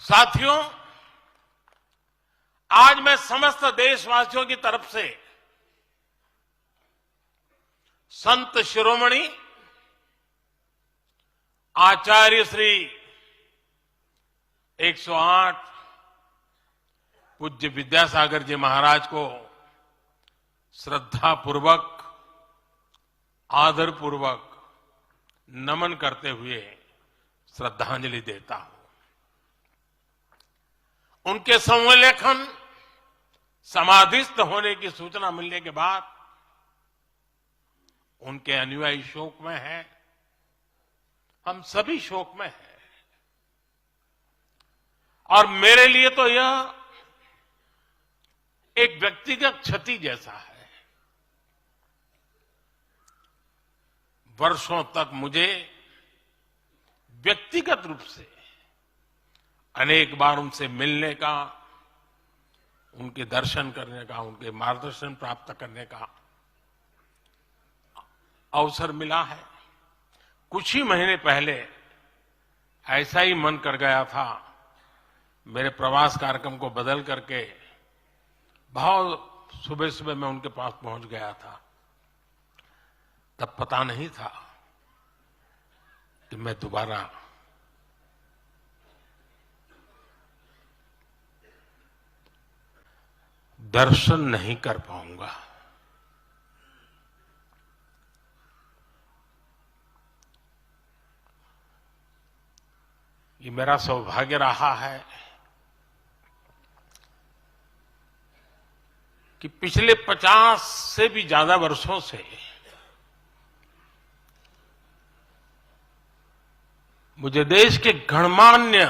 साथियों, आज मैं समस्त देशवासियों की तरफ से संत शिरोमणि आचार्य श्री 108 पूज्य विद्यासागर जी महाराज को श्रद्धापूर्वक, आदरपूर्वक नमन करते हुए श्रद्धांजलि देता हूं। उनके संलेखन समाधिस्थ होने की सूचना मिलने के बाद उनके अनुयायी शोक में हैं, हम सभी शोक में हैं। और मेरे लिए तो यह एक व्यक्तिगत क्षति जैसा है। वर्षों तक मुझे व्यक्तिगत रूप से अनेक बार उनसे मिलने का, उनके दर्शन करने का, उनके मार्गदर्शन प्राप्त करने का अवसर मिला है। कुछ ही महीने पहले ऐसा ही मन कर गया था, मेरे प्रवास कार्यक्रम को बदल करके बहुत सुबह सुबह मैं उनके पास पहुंच गया था। तब पता नहीं था कि मैं दोबारा दर्शन नहीं कर पाऊंगा। ये मेरा सौभाग्य रहा है कि पिछले 50 से भी ज्यादा वर्षों से मुझे देश के गणमान्य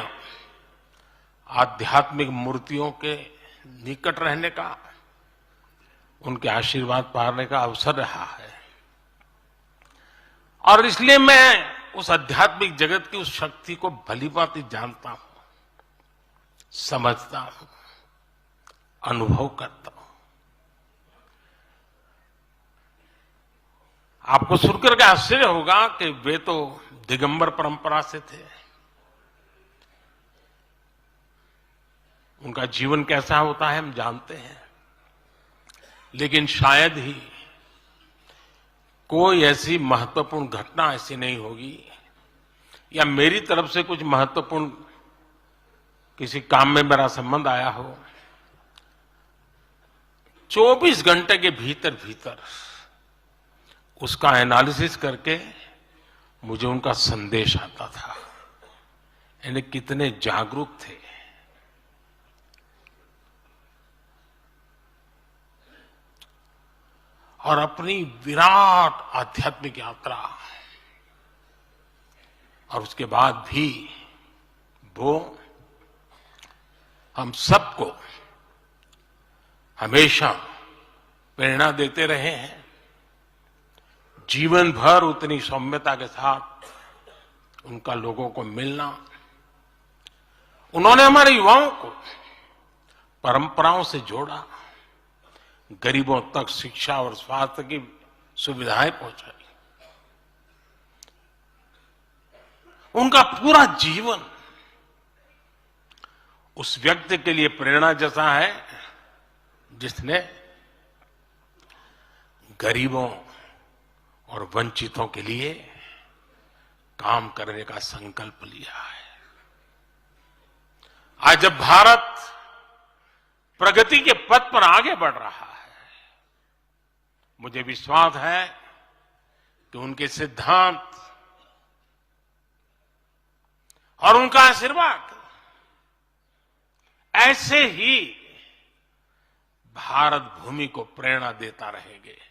आध्यात्मिक मूर्तियों के निकट रहने का, उनके आशीर्वाद पाने का अवसर रहा है। और इसलिए मैं उस आध्यात्मिक जगत की उस शक्ति को भलीभांति जानता हूं, समझता हूं, अनुभव करता हूं। आपको सुनकर के आश्चर्य होगा कि वे तो दिगंबर परंपरा से थे। उनका जीवन कैसा होता है हम जानते हैं, लेकिन शायद ही कोई ऐसी महत्वपूर्ण घटना ऐसी नहीं होगी या मेरी तरफ से कुछ महत्वपूर्ण किसी काम में मेरा संबंध आया हो, 24 घंटे के भीतर भीतर उसका एनालिसिस करके मुझे उनका संदेश आता था। यानी कितने जागरूक थे। और अपनी विराट आध्यात्मिक यात्रा और उसके बाद भी वो हम सबको हमेशा प्रेरणा देते रहे हैं। जीवन भर उतनी सौम्यता के साथ उनका लोगों को मिलना, उन्होंने हमारे युवाओं को परंपराओं से जोड़ा, गरीबों तक शिक्षा और स्वास्थ्य की सुविधाएं पहुंचाई। उनका पूरा जीवन उस व्यक्ति के लिए प्रेरणा जैसा है जिसने गरीबों और वंचितों के लिए काम करने का संकल्प लिया है। आज जब भारत प्रगति के पथ पर आगे बढ़ रहा है, मुझे विश्वास है कि उनके सिद्धांत और उनका आशीर्वाद ऐसे ही भारत भूमि को प्रेरणा देता रहेंगे।